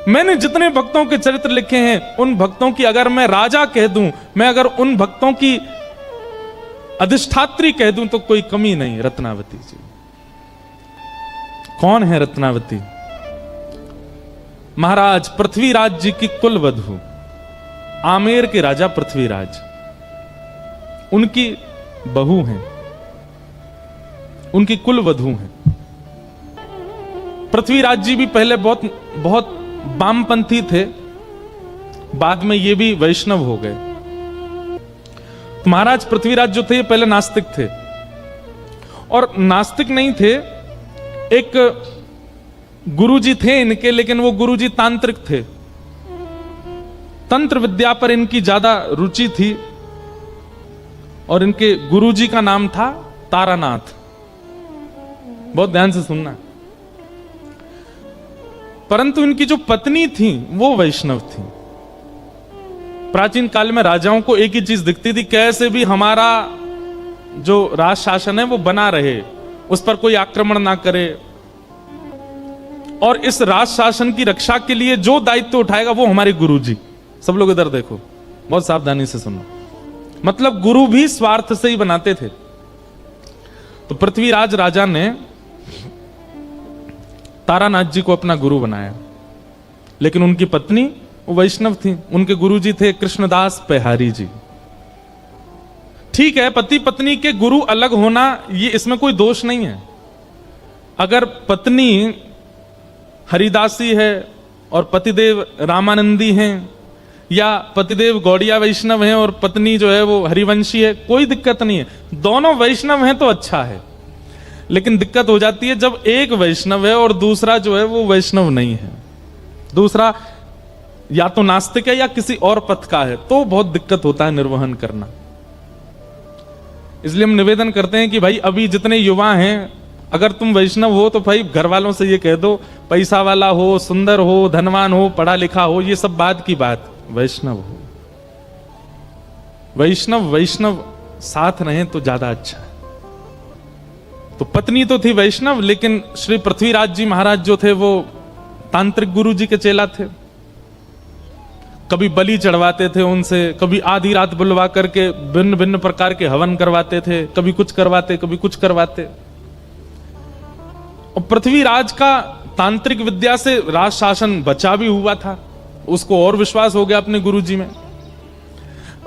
मैंने जितने भक्तों के चरित्र लिखे हैं, उन भक्तों की अगर मैं राजा कह दूं, मैं अगर उन भक्तों की अधिष्ठात्री कह दूं, तो कोई कमी नहीं। रत्नावती जी कौन है? रत्नावती महाराज पृथ्वीराज जी की कुल वधू, आमेर के राजा पृथ्वीराज, उनकी बहू हैं, उनकी कुल वधू हैं। पृथ्वीराज जी भी पहले बहुत वामपंथी थे, बाद में ये भी वैष्णव हो गए। तो महाराज पृथ्वीराज जो थे ये पहले नास्तिक थे, और नास्तिक नहीं थे, एक गुरुजी थे इनके, लेकिन वो गुरुजी तांत्रिक थे। तंत्र विद्या पर इनकी ज्यादा रुचि थी, और इनके गुरुजी का नाम था तारानाथ। बहुत ध्यान से सुनना। परंतु इनकी जो पत्नी थी वो वैष्णव थी। प्राचीन काल में राजाओं को एक ही चीज दिखती थी, कैसे भी हमारा जो राज शासन है वो बना रहे, उस पर कोई आक्रमण ना करे, और इस राज शासन की रक्षा के लिए जो दायित्व उठाएगा वो हमारे गुरुजी। सब लोग इधर देखो, बहुत सावधानी से सुनो। मतलब गुरु भी स्वार्थ से ही बनाते थे। तो पृथ्वीराज राजा ने तारानाथ जी को अपना गुरु बनाया, लेकिन उनकी पत्नी वो वैष्णव थी। उनके गुरुजी थे कृष्णदास पेहारी जी। ठीक है, पति पत्नी के गुरु अलग होना, ये इसमें कोई दोष नहीं है। अगर पत्नी हरिदासी है और पतिदेव रामानंदी हैं, या पतिदेव गौड़िया वैष्णव हैं और पत्नी जो है वो हरिवंशी है, कोई दिक्कत नहीं है। दोनों वैष्णव हैं तो अच्छा है। लेकिन दिक्कत हो जाती है जब एक वैष्णव है और दूसरा जो है वो वैष्णव नहीं है, दूसरा या तो नास्तिक है या किसी और पथ का है, तो बहुत दिक्कत होता है निर्वहन करना। इसलिए हम निवेदन करते हैं कि भाई अभी जितने युवा हैं, अगर तुम वैष्णव हो तो भाई घर वालों से ये कह दो, पैसा वाला हो, सुंदर हो, धनवान हो, पढ़ा लिखा हो, ये सब बाद की बात, वैष्णव हो। वैष्णव साथ रहे तो ज्यादा अच्छा है। तो पत्नी तो थी वैष्णव, लेकिन श्री पृथ्वीराज जी महाराज जो थे वो तांत्रिक गुरु जी के चेला थे। कभी बलि चढ़वाते थे उनसे, कभी आधी रात बुलवा करके भिन्न भिन्न प्रकार के हवन करवाते थे, कभी कुछ करवाते कभी कुछ करवाते। और पृथ्वीराज का तांत्रिक विद्या से राज शासन बचा भी हुआ था, उसको और विश्वास हो गया अपने गुरुजी में।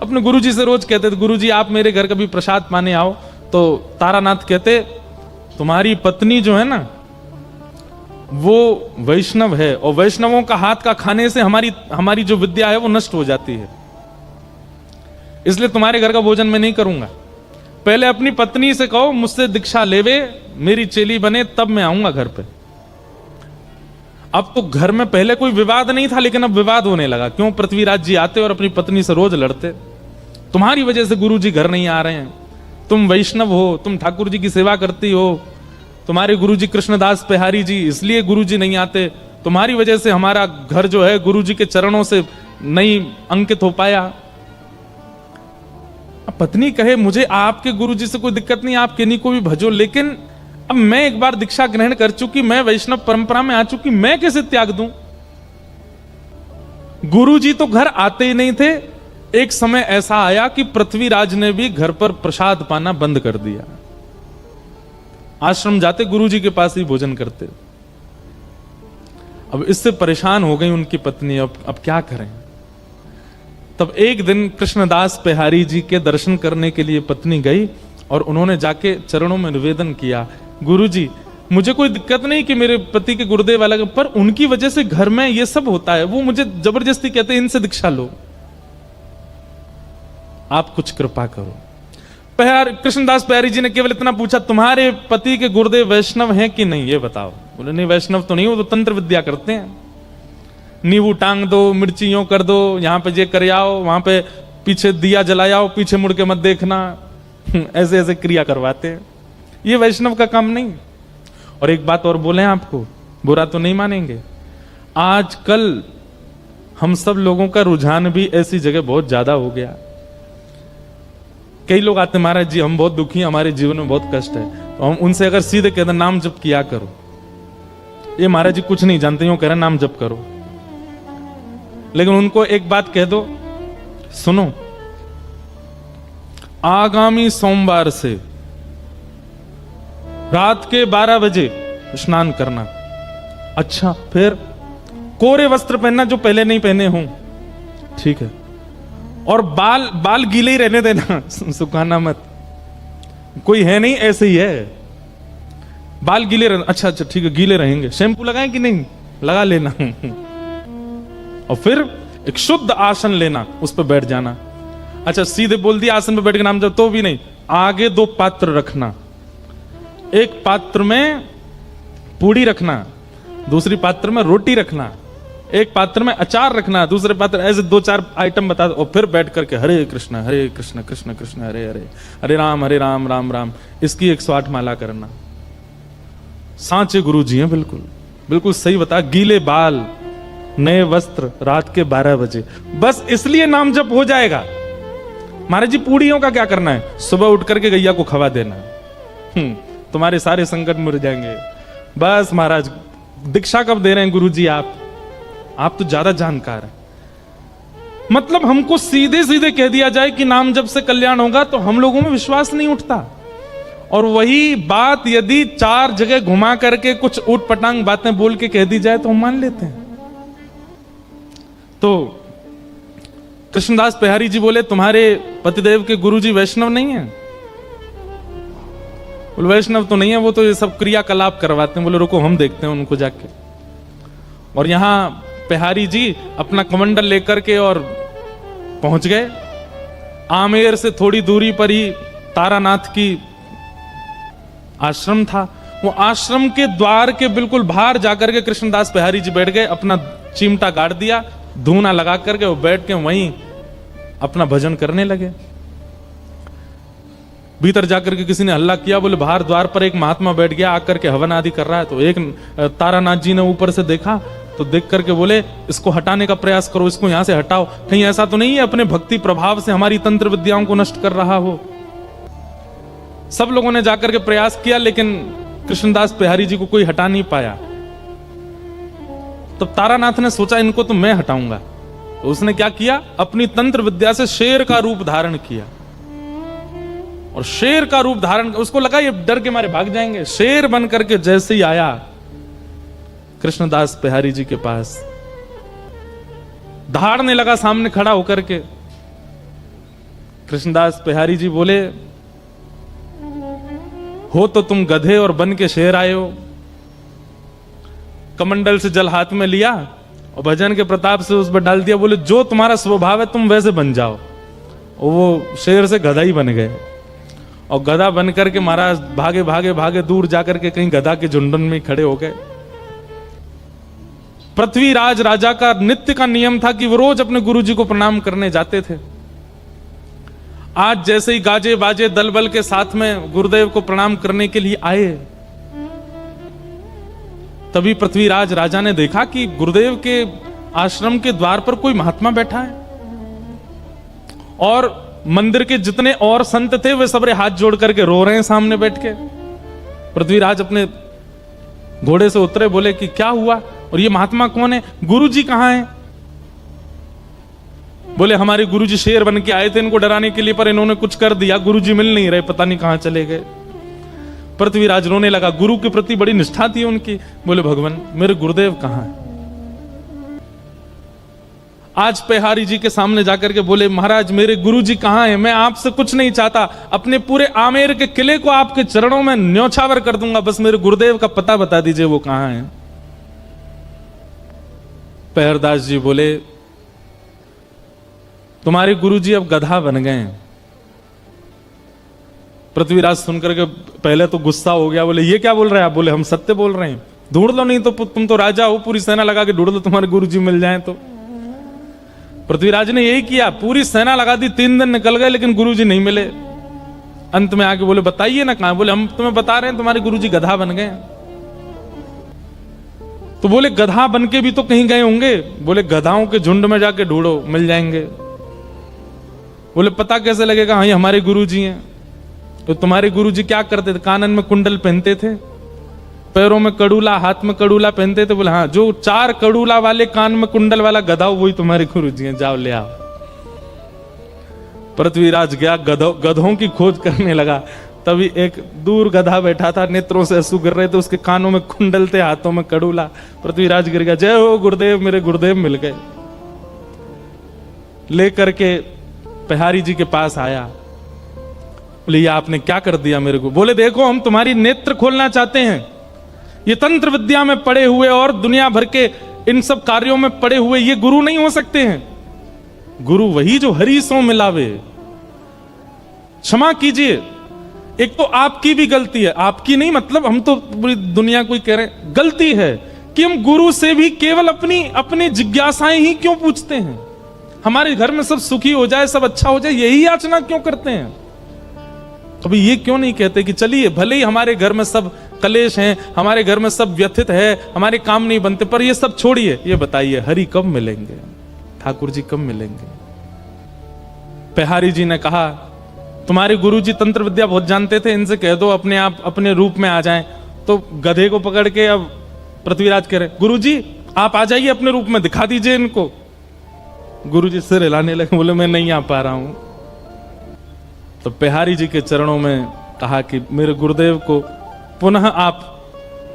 अपने गुरुजी से रोज कहते थे, गुरुजी आप मेरे घर कभी प्रसाद पाने आओ। तो तारानाथ कहते, तुम्हारी पत्नी जो है ना वो वैष्णव है, और वैष्णवों का हाथ का खाने से हमारी जो विद्या है वो नष्ट हो जाती है, इसलिए तुम्हारे घर का भोजन मैं नहीं करूंगा। पहले अपनी पत्नी से कहो मुझसे दीक्षा लेवे, मेरी चेली बने, तब मैं आऊंगा घर पे। अब तो घर में पहले कोई विवाद नहीं था, लेकिन अब विवाद होने लगा। क्यों? पृथ्वीराज जी आते और अपनी पत्नी से रोज लड़ते, तुम्हारी वजह से गुरु जी घर नहीं आ रहे हैं, तुम वैष्णव हो, तुम ठाकुर जी की सेवा करती हो, तुम्हारे गुरुजी कृष्णदास पेहारी जी इसलिए गुरुजी नहीं आते, तुम्हारी वजह से हमारा घर जो है गुरुजी के चरणों से नहीं अंकित हो पाया। अब पत्नी कहे मुझे आपके गुरुजी से कोई दिक्कत नहीं, आप किन्हीं को भी भजो, लेकिन अब मैं एक बार दीक्षा ग्रहण कर चुकी, मैं वैष्णव परंपरा में आ चुकी, मैं कैसे त्याग दूं? गुरुजी तो घर आते ही नहीं थे। एक समय ऐसा आया कि पृथ्वीराज ने भी घर पर प्रसाद पाना बंद कर दिया, आश्रम जाते गुरुजी के पास ही भोजन करते। अब इससे परेशान हो गई उनकी पत्नी, अब क्या करें? तब एक दिन कृष्णदास पेहारी जी के दर्शन करने के लिए पत्नी गई और उन्होंने जाके चरणों में निवेदन किया, गुरुजी मुझे कोई दिक्कत नहीं कि मेरे पति के गुरुदेव अलग, पर उनकी वजह से घर में ये सब होता है, वो मुझे जबरदस्ती कहते हैं इनसे दीक्षा लो, आप कुछ कृपा करो। कृष्णदास पेहारी जी ने केवल इतना पूछा, तुम्हारे पति के गुरुदेव वैष्णव हैं कि नहीं, ये बताओ। बोले नहीं वैष्णव तो नहीं, वो तो तंत्र विद्या करते हैं, नींबू टांग दो, मिर्ची यूं कर दो, यहां पे ये कर आओ, वहां पे पीछे दिया जलाओ, पीछे मुड़ के मत देखना, ऐसे ऐसे क्रिया करवाते हैं, ये वैष्णव का काम नहीं। और एक बात और बोले आपको, बुरा तो नहीं मानेंगे, आजकल हम सब लोगों का रुझान भी ऐसी जगह बहुत ज्यादा हो गया। कई लोग आते महाराज जी हम बहुत दुखी हैं, हमारे जीवन में बहुत कष्ट है, तो हम उनसे अगर सीधे कहते नाम जप किया करो, ये महाराज जी कुछ नहीं जानते, यूं कह रहे नाम जप करो, लेकिन उनको एक बात कह दो, सुनो, आगामी सोमवार से रात के 12 बजे स्नान करना। अच्छा, फिर कोरे वस्त्र पहनना जो पहले नहीं पहने हों, ठीक है, और बाल गीले ही रहने देना, सुखाना मत। कोई है नहीं, ऐसे ही है, बाल गीले रहना। अच्छा ठीक है, गीले रहेंगे। शैम्पू लगाएं कि नहीं? लगा लेना। और फिर एक शुद्ध आसन लेना, उस पर बैठ जाना। अच्छा, सीधे बोल दिया आसन पे बैठ के नाम जब, तो भी नहीं, आगे 2 पात्र रखना। एक पात्र में पूड़ी रखना, दूसरी पात्र में रोटी रखना, एक पात्र में अचार रखना, दूसरे पात्र, ऐसे 2-4 आइटम बता दो। और फिर बैठ करके हरे कृष्ण कृष्ण कृष्ण हरे हरे, हरे राम राम राम, इसकी 108 माला करना। सांचे गुरु जी हैं, बिल्कुल बिल्कुल सही बता। गीले बाल, नए वस्त्र, रात के 12 बजे, बस इसलिए नाम जप हो जाएगा। महाराज जी, पूड़ियों का क्या करना है? सुबह उठ करके गैया को खवा देना, तुम्हारे सारे संकट मिट जाएंगे। बस महाराज, दीक्षा कब दे रहे हैं गुरु जी आप तो ज्यादा जानकार हैं। मतलब हमको सीधे सीधे कह दिया जाए कि नाम जप से कल्याण होगा, तो हम लोगों में विश्वास नहीं उठता। और वही बात यदि 4 जगह घुमा करके कुछ ऊट पटांग बातें बोल के कह दी जाए तो हम मान लेते हैं। तो कृष्णदास पेहारी जी बोले, तुम्हारे पतिदेव के गुरुजी वैष्णव नहीं है? बोले वैष्णव तो नहीं है, वो तो ये सब क्रियाकलाप करवाते हैं। बोले रुको, हम देखते हैं उनको जाके। और यहां पेहारी जी अपना कमंडल लेकर के और पहुंच गए। आमेर से थोड़ी दूरी पर ही तारानाथ की आश्रम था। वो आश्रम के द्वार के बिल्कुल बाहर जाकर के कृष्णदास पेहारी जी बैठ गए, अपना चिमटा गाड़ दिया, धूना लगा करके वो बैठ के वहीं अपना भजन करने लगे। भीतर जाकर के किसी ने हल्ला किया, बोले बाहर द्वार पर एक महात्मा बैठ गया, आकर के हवन आदि कर रहा है। तो एक तारानाथ जी ने ऊपर से देखा, तो देख करके बोले इसको हटाने का प्रयास करो, इसको यहां से हटाओ, कहीं ऐसा तो नहीं है अपने भक्ति प्रभाव से हमारी तंत्र विद्याओं को नष्ट कर रहा हो। सब लोगों ने जाकर के प्रयास किया, लेकिन कृष्णदास पेहारी जी को कोई हटा नहीं पाया। तब तारानाथ ने सोचा इनको तो मैं हटाऊंगा। तो उसने क्या किया, अपनी तंत्र विद्या से शेर का रूप धारण किया। और शेर का रूप धारण, उसको लगा ये डर के मारे भाग जाएंगे। शेर बन करके जैसे ही आया कृष्णदास पेहारी जी के पास, दहाड़ने लगा सामने खड़ा होकर के। कृष्णदास पेहारी जी बोले, हो तो तुम गधे और बन के शेर आए हो। कमंडल से जल हाथ में लिया और भजन के प्रताप से उस पर डाल दिया। बोले जो तुम्हारा स्वभाव है तुम वैसे बन जाओ। और वो शेर से गधा ही बन गए। और गधा बन करके महाराज भागे भागे भागे दूर जाकर के कहीं गधा के झुंडन में खड़े हो गए। पृथ्वीराज राजा का नित्य का नियम था कि वो रोज अपने गुरुजी को प्रणाम करने जाते थे। आज जैसे ही गाजे बाजे दल बल के साथ में गुरुदेव को प्रणाम करने के लिए आए, तभी पृथ्वीराज राजा ने देखा कि गुरुदेव के आश्रम के द्वार पर कोई महात्मा बैठा है। और मंदिर के जितने और संत थे वे सबरे हाथ जोड़ करके रो रहे हैं सामने बैठ के। पृथ्वीराज अपने घोड़े से उतरे, बोले कि क्या हुआ और ये महात्मा कौन है, गुरुजी कहां हैं? बोले हमारे गुरुजी शेर बन के आए थे इनको डराने के लिए, पर इन्होंने कुछ कर दिया, गुरुजी मिल नहीं रहे, पता नहीं कहां चले गए। पृथ्वीराज रोने लगा, गुरु के प्रति बड़ी निष्ठा थी उनकी। बोले भगवान मेरे गुरुदेव कहां हैं? आज पेहारी जी के सामने जाकर के बोले, महाराज मेरे गुरुजी कहां हैं? मैं आपसे कुछ नहीं चाहता, अपने पूरे आमेर के किले को आपके चरणों में न्योछावर कर दूंगा, बस मेरे गुरुदेव का पता बता दीजिए वो कहां हैं। पेहरदास जी बोले, तुम्हारे गुरुजी अब गधा बन गए हैं। पृथ्वीराज सुनकर के पहले तो गुस्सा हो गया, बोले ये क्या बोल रहे हैं आप? बोले हम सत्य बोल रहे हैं, ढूंढ लो, नहीं तो तुम तो राजा हो, पूरी सेना लगा के ढूंढ लो, तुम्हारे गुरुजी मिल जाएं तो। पृथ्वीराज ने यही किया, पूरी सेना लगा दी, 3 दिन निकल गए लेकिन गुरुजी नहीं मिले। अंत में आके बोले बताइए ना कहां? बोले हम तुम्हें बता रहे हैं तुम्हारे गुरुजी गधा बन गए। तो बोले गधा बन के भी तो कहीं गए होंगे। बोले गधाओं के झुंड में जाके ढूंढो, मिल जाएंगे। बोले पता कैसे लगेगा? हाँ ये हमारे गुरुजी हैं। तो तुम्हारे गुरुजी क्या करते थे? कानन में कुंडल पहनते थे, पैरों में कड़ूला, हाथ में कड़ूला पहनते थे। बोले हाँ, जो 4 कड़ूला वाले कान में कुंडल वाला गधा हो वही तुम्हारे गुरुजी हैं, जाओ ले आओ। पृथ्वीराज गया, गधों की खोज करने लगा। तभी एक दूर गधा बैठा था, नेत्रों से आंसू गिर रहे थे, उसके कानों में कुंडल थे, हाथों में कड़ूला। पृथ्वीराज गिर गया, जय हो गुरुदेव, मेरे गुरुदेव मिल गए। लेकर के बिहारी जी के पास आया। बोले ये आपने क्या कर दिया मेरे को? बोले देखो, हम तुम्हारी नेत्र खोलना चाहते हैं। ये तंत्र विद्या में पड़े हुए और दुनिया भर के इन सब कार्यों में पड़े हुए ये गुरु नहीं हो सकते हैं। गुरु वही जो हरि सो मिलावे। क्षमा कीजिए, एक तो आपकी भी गलती है, आपकी नहीं मतलब हम तो पूरी दुनिया को ही कह रहे हैं, गलती है कि हम गुरु से भी केवल अपनी जिज्ञासाएं ही क्यों पूछते हैं। हमारे घर में सब सुखी हो जाए, सब अच्छा हो जाए, यही याचना क्यों करते हैं? कभी ये क्यों नहीं कहते कि चलिए भले ही हमारे घर में सब कलेश हैं, हमारे घर में सब व्यथित है, हमारे काम नहीं बनते, पर ये सब छोड़िए, ये बताइए हरि कब मिलेंगे, ठाकुर जी कब मिलेंगे? बिहारी जी ने कहा तुम्हारे गुरुजी तंत्र विद्या बहुत जानते थे, इनसे कह दो अपने आप अपने रूप में आ जाएं। तो गधे को पकड़ के अब पृथ्वीराज कह रहे, गुरुजी आप आ जाइए अपने रूप में, दिखा दीजिए इनको। गुरुजी सिर हिलाने लगे, बोले मैं नहीं आ पा रहा हूं। तो बिहारी जी के चरणों में कहा कि मेरे गुरुदेव को पुनः आप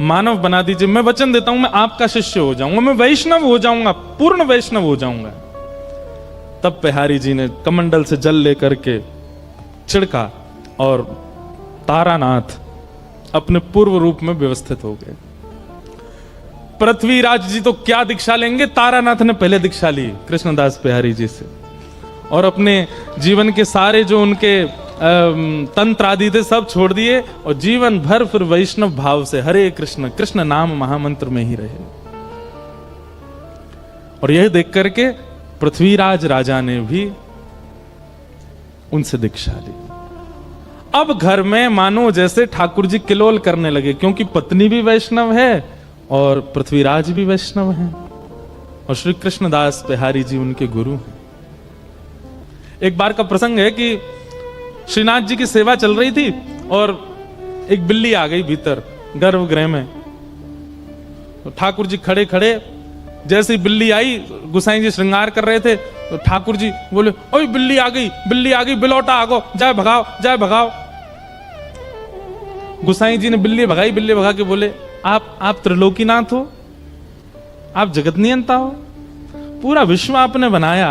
मानव बना दीजिए। मैं वचन देता हूं, मैं आपका शिष्य हो जाऊंगा, मैं वैष्णव हो जाऊंगा, पूर्ण वैष्णव हो जाऊंगा। तब बिहारी जी ने कमंडल से जल लेकर के छिड़का और तारानाथ अपने पूर्व रूप में व्यवस्थित हो गए। पृथ्वीराज जी तो क्या दीक्षा लेंगे, तारानाथ ने पहले दीक्षा ली कृष्णदास बिहारी जी से, और अपने जीवन के सारे जो उनके तंत्र आदि थे सब छोड़ दिए और जीवन भर फिर वैष्णव भाव से हरे कृष्ण कृष्ण नाम महामंत्र में ही रहे। और यह देख करके पृथ्वीराज राजा ने भी उनसे दीक्षा ली। अब घर में मानो जैसे ठाकुर जी किलोल करने लगे, क्योंकि पत्नी भी वैष्णव है और पृथ्वीराज भी वैष्णव हैं और श्री कृष्णदास बिहारी जी उनके गुरु हैं। एक बार का प्रसंग है कि श्रीनाथ जी की सेवा चल रही थी और एक बिल्ली आ गई भीतर गर्भगृह में। तो ठाकुर जी खड़े खड़े, जैसे ही बिल्ली आई, गुसाई जी श्रृंगार कर रहे थे तो ठाकुर जी बोले, ओए बिल्ली आ गई, बिलौटा आगो, जाए भगाओ, जाए भगाओ। गुसाई जी ने बिल्ली भगा के बोले, आप त्रिलोकीनाथ हो, आप जगत नियंता हो, पूरा विश्व आपने बनाया,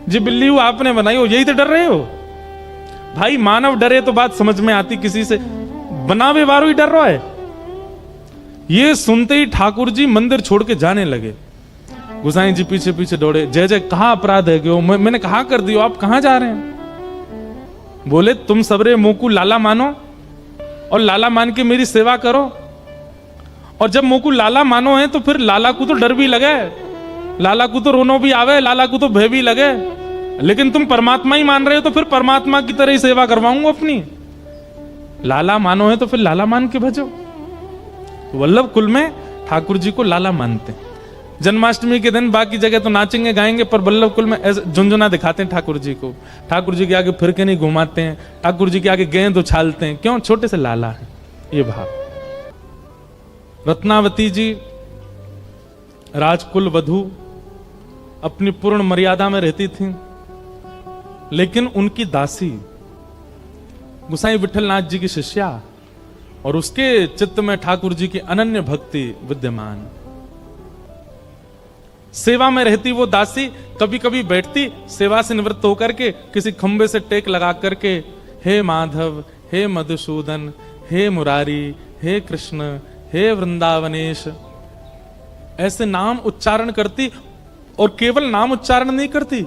जी बिल्ली हो आपने बनाई हो, यही तो डर रहे हो? भाई मानव डरे तो बात समझ में आती, किसी से बनावे वारो ही डर रहा है। ये सुनते ही ठाकुर जी मंदिर छोड़ के जाने लगे। गुसाई जी पीछे पीछे दौड़े, जय जय कहाँ अपराध है क्यों, मैंने कहा कर दियो, आप कहाँ जा रहे हैं? बोले तुम सबरे मुंह को लाला मानो और लाला मान के मेरी सेवा करो, और जब मुंह को लाला मानो है तो फिर लाला को तो डर भी लगे, लाला को तो रोनो भी आवे, लाला को तो भय भी लगे, लेकिन तुम परमात्मा ही मान रहे हो तो फिर परमात्मा की तरह ही सेवा करवाऊंगा अपनी। लाला मानो है तो फिर लाला मान के भजो। वल्लभ कुल में ठाकुर जी को लाला मानते हैं। जन्माष्टमी के दिन बाकी जगह तो नाचेंगे गाएंगे, पर वल्लभ कुल में ऐसे झुंझुना दिखाते हैं ठाकुर जी को। ठाकुर जी के आगे फिर के नहीं घुमाते हैं, ठाकुर जी के आगे गेंद उछालते हैं, क्यों? छोटे से लाला है ये भाव। रत्नावती जी राजकुल वधू अपनी पूर्ण मर्यादा में रहती थी, लेकिन उनकी दासी गुसाई विठलनाथ जी की शिष्या, और उसके चित्त में ठाकुर जी की अनन्य भक्ति विद्यमान। सेवा में रहती वो दासी कभी कभी बैठती, सेवा से निवृत्त होकर के किसी खंबे से टेक लगा करके, हे माधव, हे मधुसूदन, हे मुरारी, हे कृष्ण, हे वृंदावनेश, ऐसे नाम उच्चारण करती। और केवल नाम उच्चारण नहीं करती,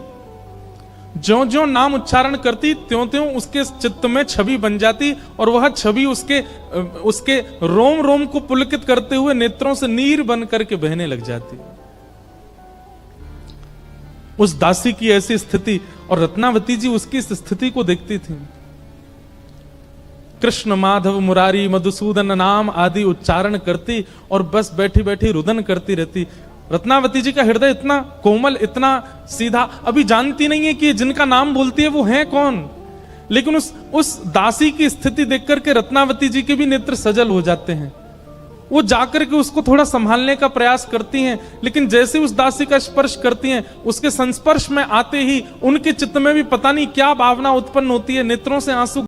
ज्यों ज्यों नाम उच्चारण करती त्यों त्यों उसके चित्त में छवि बन जाती, और वह छवि उसके रोम रोम को पुलकित करते हुए नेत्रों से नीर बन करके बहने लग जाती। उस दासी की ऐसी स्थिति, और रत्नावती जी उसकी इस स्थिति को देखती थी। कृष्ण, माधव, मुरारी, मधुसूदन नाम आदि उच्चारण करती और बस बैठी बैठी रुदन करती रहती। रत्नावती जी का हृदय इतना कोमल, इतना सीधा, अभी जानती नहीं है कि जिनका नाम बोलती है वो है कौन, लेकिन उस दासी की स्थिति देख करके रत्नावती जी के भी नेत्र सजल हो जाते हैं। वो जाकर के उसको थोड़ा संभालने का प्रयास करती हैं, लेकिन जैसे उस दासी का स्पर्श करती हैं, उसके संस्पर्श में आते ही उनके चित्त में भी पता नहीं क्या भावना उत्पन्न होती है, नेत्रों से आंसू